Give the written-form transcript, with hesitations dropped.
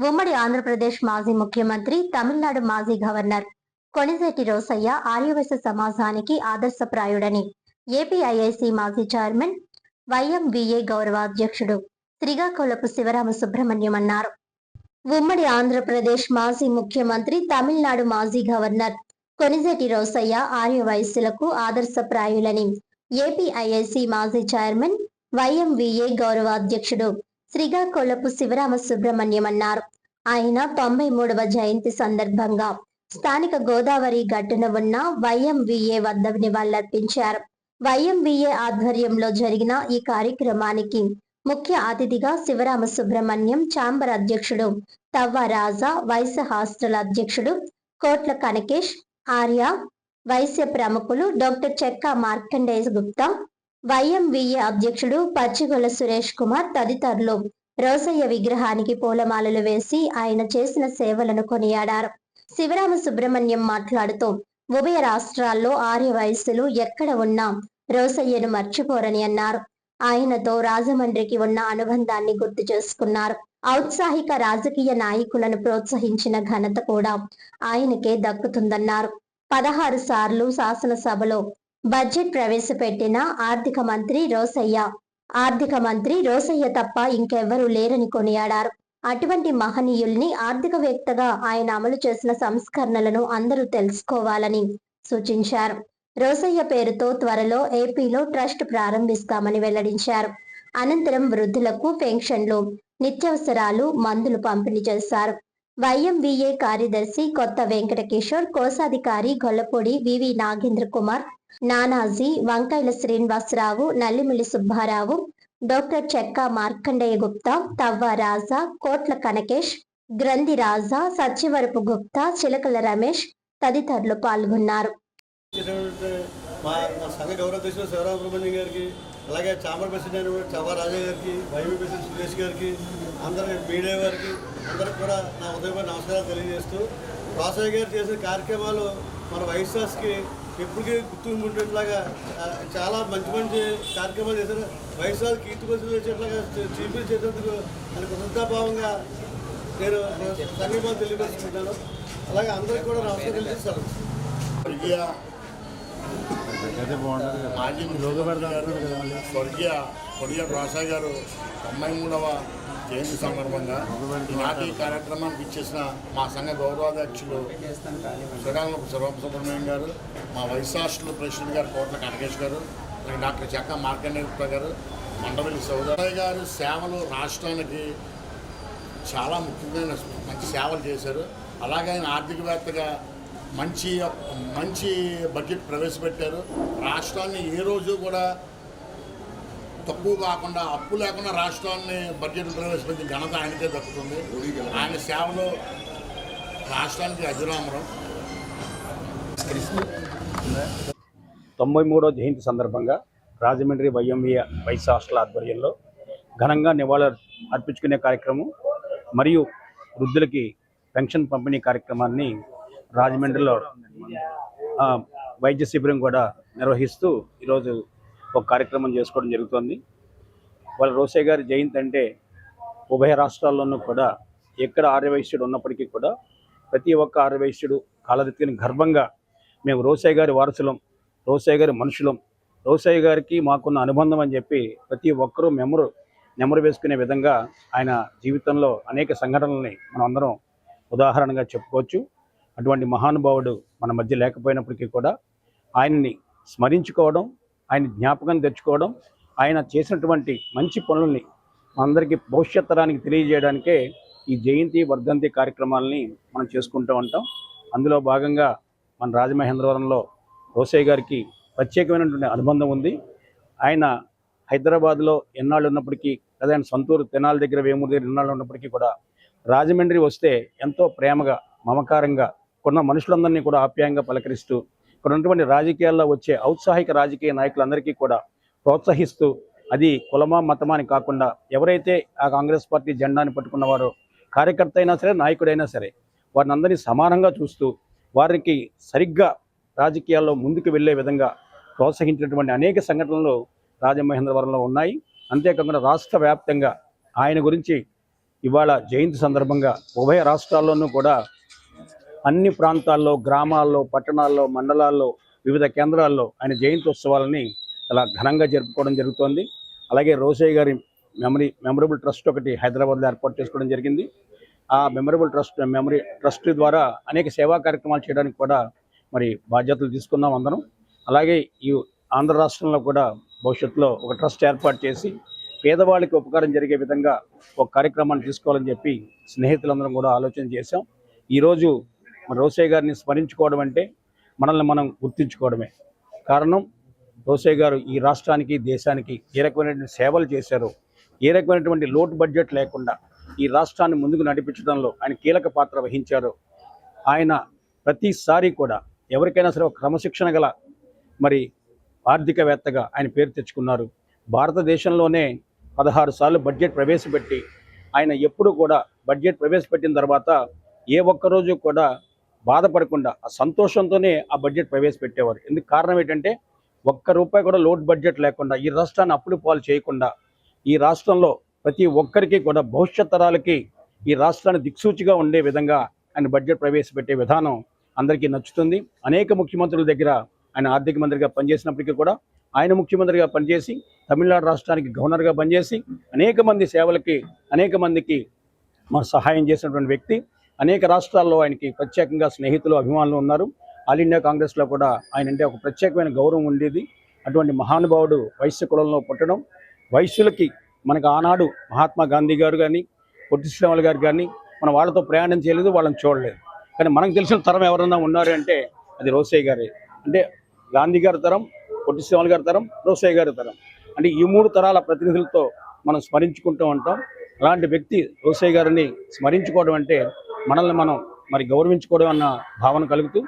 ఉమ్మడి ఆంధ్రప్రదేశ్ మాజీ ముఖ్యమంత్రి, తమిళనాడు మాజీ గవర్నర్ కొణిజేటి రోసయ్య ఆర్యవైశ్య సమాజానికి ఆదర్శప్రాయుడని ఏపీఐఐసి మాజీ చైర్మన్, వైఎంవీఏ గౌరవాధ్యక్షుడు శ్రీకాకుళపు శివరామ సుబ్రహ్మణ్యం అన్నారు. ఉమ్మడి ఆంధ్రప్రదేశ్ మాజీ ముఖ్యమంత్రి, తమిళనాడు మాజీ గవర్నర్ కొణిజేటి రోసయ్య ఆర్యవైశ్యులకు ఆదర్శప్రాయులని ఏపీఐఐసి మాజీ చైర్మన్, వైఎంవీఏ గౌరవాధ్యక్షుడు శ్రీకాకుళపు శివరామ సుబ్రహ్మణ్యం అన్నారు. ఆయన 93వ జయంతి సందర్భంగా స్థానిక గోదావరి గట్టున ఉన్న వైఎంవీఏ వద్ద నివాళులర్పించారు. వైఎంవీఏ ఆధ్వర్యంలో జరిగిన ఈ కార్యక్రమానికి ముఖ్య అతిథిగా శివరామ సుబ్రహ్మణ్యం, ఛాంబర్ అధ్యక్షుడు తవ్వ రాజా, వైశ్య హాస్టల్ అధ్యక్షుడు కోట్ల కనకేష్, ఆర్య వైశ్య ప్రముఖులు డాక్టర్ చెక్కా మార్కండేయ గుప్తా, వైఎంవీఏ అధ్యక్షుడు పచ్చిగొల్ల సురేష్ కుమార్ తదితరులు రోసయ్య విగ్రహానికి పూలమాలలు వేసి ఆయన చేసిన సేవలను కొనియాడారు. శివరామ సుబ్రహ్మణ్యం మాట్లాడుతూ ఉభయ రాష్ట్రాల్లో ఆర్యవైశ్యులు ఎక్కడ ఉన్నా రోసయ్యను మర్చిపోరని అన్నారు. ఆయనతో రాజమండ్రికి ఉన్న అనుబంధాన్ని గుర్తు చేసుకున్నారు. ఔత్సాహిక రాజకీయ నాయకులను ప్రోత్సహించిన ఘనత కూడా ఆయనకే దక్కుతుందన్నారు. 16 సార్లు శాసనసభలో బడ్జెట్ ప్రవేశపెట్టిన ఆర్థిక మంత్రి రోసయ్య తప్ప ఇంకెవ్వరూ లేరని కొనియాడారు. అటువంటి మహనీయుల్ని ఆర్థికవేత్తగా ఆయన అమలు చేసిన సంస్కరణలను అందరూ తెలుసుకోవాలని సూచించారు. రోసయ్య పేరుతో త్వరలో ఏపీలో ట్రస్ట్ ప్రారంభిస్తామని వెల్లడించారు. అనంతరం వృద్ధులకు పెన్షన్లు, నిత్యావసరాలు, మందులు పంపిణీ చేశారు. వైఎంవీఏ కార్యదర్శి కొత్త వెంకట కిషోర్, కోశాధికారి గొల్లపూడి వివి నాగేంద్ర కుమార్, నానాజీ, వంకాయల శ్రీనివాసరావు, నల్లిమిల్లి సుబ్బారావు, డాక్టర్ చెక్కా మార్కండేయ గుప్తా, తవ్వ రాజా, కోట్ల కనకేష్, గ్రంథి రాజా, సత్యవరపు గుప్తా, చిలకల రమేష్ తదితరులు పాల్గొన్నారు. అలాగే చాంబర్ ప్రెసిడెంట్ చవ్వ రాజా గారికి, వైవి ప్రెసిడెంట్ సురేష్ గారికి, అందరి మీడియా వారికి అందరికి కూడా నా ఉదయపై నమస్కారాలు తెలియజేస్తూ, రోసయ్య గారు చేసిన కార్యక్రమాలు మన వైఎస్ఆర్స్కి ఎప్పటికీ గుర్తుండేట్లాగా చాలా మంచి కార్యక్రమాలు చేశారు. వైఎస్ఆర్ కీర్తి పరిస్థితులు వచ్చేట్లాగా చీఫ్ చేసేందుకు అని కృతజ్ఞతాభావంగా నేను సంఘీభావం తెలియపరుచుకుంటాను. అలాగే అందరికీ కూడా నమస్కారం తెలియజేస్తాను. స్వర్గీయ కొణిజేటి రోసయ్య గారు 93వ జయంతి సందర్భంగా ఈనాటి కార్యక్రమానికి ఇచ్చేసిన మా సంఘ గౌరవాధ్యక్షులు శ్రీకాకుళపు శివరామ సుబ్రహ్మణ్యం గారు, మా వైస్ హాస్టల్ ప్రెసిడెంట్ గారు కోట్ల కనకేష్ గారు, డాక్టర్ చెక్కా మార్కండేయ గుప్తా గారు, మండవల్లి సోదరయ్య గారు సేవలు రాష్ట్రానికి చాలా ముఖ్యమైన మంచి సేవలు చేశారు. అలాగే ఆయన ఆర్థికవేత్తగా మంచి బడ్జెట్ ప్రవేశపెట్టారు. రాష్ట్రాన్ని ఏ రోజు కూడా తక్కువ కాకుండా, అప్పు లేకుండా రాష్ట్రాన్ని బడ్జెట్ ప్రవేశపెట్టిన ఘనత ఆయనకే దక్కుతుంది. ఆయన సేవలు రాష్ట్రానికి అజరామరం. 93వ జయంతి సందర్భంగా రాజమండ్రి వైఎంవీఏ వైస్ హాస్టల్ ఆధ్వర్యంలో ఘనంగా నివాళులు అర్పించుకునే కార్యక్రమం మరియు వృద్ధులకి పెన్షన్ పంపిణీ కార్యక్రమాన్ని రాజమండ్రిలో వైద్య శిబిరం కూడా నిర్వహిస్తూ ఈరోజు ఒక కార్యక్రమం చేసుకోవడం జరుగుతుంది. వాళ్ళ రోసయ్య గారి జయంతి అంటే ఉభయ రాష్ట్రాల్లోనూ కూడా ఎక్కడ ఆర్యవైశ్యుడు ఉన్నప్పటికీ కూడా ప్రతి ఒక్క ఆర్యవైశ్యుడు కాలరెత్తిని గర్వంగా మేము రోసయ్య గారి వారసులం, రోసయ్య గారి మనుషులం, రోసయ్య గారికి మాకున్న అనుబంధం అని చెప్పి ప్రతి ఒక్కరూ నెమరు వేసుకునే విధంగా ఆయన జీవితంలో అనేక సంఘటనల్ని మనం అందరం ఉదాహరణగా చెప్పుకోవచ్చు. అటువంటి మహానుభావుడు మన మధ్య లేకపోయినప్పటికీ కూడా ఆయన్ని స్మరించుకోవడం, ఆయన జ్ఞాపకం తెచ్చుకోవడం, ఆయన చేసినటువంటి మంచి పనులని అందరికీ భవిష్యత్ తరానికి తెలియజేయడానికే ఈ జయంతి వర్ధంతి కార్యక్రమాలని మనం చేసుకుంటూ ఉంటాం. అందులో భాగంగా మన రాజమహేంద్రవరంలో రోసయ్య గారికి ప్రత్యేకమైనటువంటి అనుబంధం ఉంది. ఆయన హైదరాబాద్లో ఎన్నాళ్ళు ఉన్నప్పటికీ, లేదా ఆయన సొంతూరు తెనాలి దగ్గర, వేమూరు దగ్గర ఎన్నాళ్ళు ఉన్నప్పటికీ కూడా రాజమండ్రి వస్తే ఎంతో ప్రేమగా, మమకారంగా కొన్న మనుషులందరినీ కూడా ఆప్యాయంగా పలకరిస్తూ, ఇక్కడ ఉన్నటువంటి రాజకీయాల్లో వచ్చే ఔత్సాహిక రాజకీయ నాయకులందరికీ కూడా ప్రోత్సహిస్తూ, అది కులమా మతమా అని కాకుండా ఎవరైతే ఆ కాంగ్రెస్ పార్టీ జెండాని పట్టుకున్నవారో, కార్యకర్త అయినా సరే, నాయకుడైనా సరే, వారిని అందరినీ సమానంగా చూస్తూ వారికి సరిగ్గా రాజకీయాల్లో ముందుకు వెళ్ళే విధంగా ప్రోత్సహించినటువంటి అనేక సంఘటనలు రాజమహేంద్రవరంలో ఉన్నాయి. అంతేకాకుండా రాష్ట్ర వ్యాప్తంగా ఆయన గురించి ఇవాళ జయంతి సందర్భంగా ఉభయ రాష్ట్రాల్లోనూ కూడా అన్ని ప్రాంతాల్లో, గ్రామాల్లో, పట్టణాల్లో, మండలాల్లో, వివిధ కేంద్రాల్లో ఆయన జయంతి ఉత్సవాలని చాలా ఘనంగా జరుపుకోవడం జరుగుతోంది. అలాగే రోసయ్య గారి మెమరబుల్ ట్రస్ట్ ఒకటి హైదరాబాద్లో ఏర్పాటు చేసుకోవడం జరిగింది. ఆ మెమరబుల్ ట్రస్ట్ ద్వారా అనేక సేవా కార్యక్రమాలు చేయడానికి కూడా మరి బాధ్యతలు తీసుకున్నాం అందరం. అలాగే ఈ ఆంధ్ర రాష్ట్రంలో కూడా భవిష్యత్తులో ఒక ట్రస్ట్ ఏర్పాటు చేసి పేదవాళ్ళకి ఉపకారం జరిగే విధంగా ఒక కార్యక్రమాన్ని తీసుకోవాలని చెప్పి స్నేహితులందరం కూడా ఆలోచన చేశాం. ఈరోజు మన రోసయ్య గారిని స్మరించుకోవడం అంటే మనల్ని మనం గుర్తించుకోవడమే. కారణం రోసయ్య గారు ఈ రాష్ట్రానికి, దేశానికి ఏ రకమైనటువంటి సేవలు చేశారో, ఏ రకమైనటువంటి లోటు బడ్జెట్ లేకుండా ఈ రాష్ట్రాన్ని ముందుకు నడిపించడంలో ఆయన కీలక పాత్ర వహించారు. ఆయన ప్రతిసారి కూడా ఎవరికైనా సరే ఒక క్రమశిక్షణ గల మరి ఆర్థికవేత్తగా ఆయన పేరు తెచ్చుకున్నారు. భారతదేశంలోనే 16 సార్లు బడ్జెట్ ప్రవేశపెట్టి ఆయన ఎప్పుడు కూడా బడ్జెట్ ప్రవేశపెట్టిన తర్వాత ఏ ఒక్కరోజు కూడా బాధపడకుండా ఆ సంతోషంతోనే ఆ బడ్జెట్ ప్రవేశపెట్టేవారు. ఎందుకు కారణం ఏంటంటే ఒక్క రూపాయి కూడా లోటు బడ్జెట్ లేకుండా ఈ రాష్ట్రాన్ని అప్పులు పాలు చేయకుండా ఈ రాష్ట్రంలో ప్రతి ఒక్కరికి కూడా భవిష్యత్ తరాలకి ఈ రాష్ట్రాన్ని దిక్సూచిగా ఉండే విధంగా ఆయన బడ్జెట్ ప్రవేశపెట్టే విధానం అందరికీ నచ్చుతుంది. అనేక ముఖ్యమంత్రుల దగ్గర ఆయన ఆర్థిక మంత్రిగా పనిచేసినప్పటికీ కూడా ఆయన ముఖ్యమంత్రిగా పనిచేసి తమిళనాడు రాష్ట్రానికి గవర్నర్గా పనిచేసి అనేక మంది సేవలకి అనేక మందికి మన సహాయం చేసినటువంటి వ్యక్తి. అనేక రాష్ట్రాల్లో ఆయనకి ప్రత్యేకంగా స్నేహితులు, అభిమానులు ఉన్నారు. ఆల్ ఇండియా కాంగ్రెస్లో కూడా ఆయన అంటే ఒక ప్రత్యేకమైన గౌరవం ఉండేది. అటువంటి మహానుభావుడు వైశ్య కులంలో పుట్టడం, వైశ్యులకి మనకు ఆనాడు మహాత్మా గాంధీ గారు కానీ, పొట్టి శ్రీరాములు గారు కానీ మన వాళ్ళతో ప్రయాణం చేయలేదు, వాళ్ళని చూడలేదు. కానీ మనకు తెలిసిన తరం ఎవరన్నా ఉన్నారు అంటే అది రోసయ్య గారే. అంటే గాంధీ గారి తరం, పొట్టి శ్రీరాములు గారి తరం, రోసయ్య గారి తరం. అంటే ఈ 3 తరాల ప్రతినిధులతో మనం స్మరించుకుంటూ ఉంటాం. అలాంటి వ్యక్తి రోసయ్య గారిని స్మరించుకోవడం అంటే మనల్ని మనం మరి గౌరవించుకోవడం అన్న భావన కలుగుతూ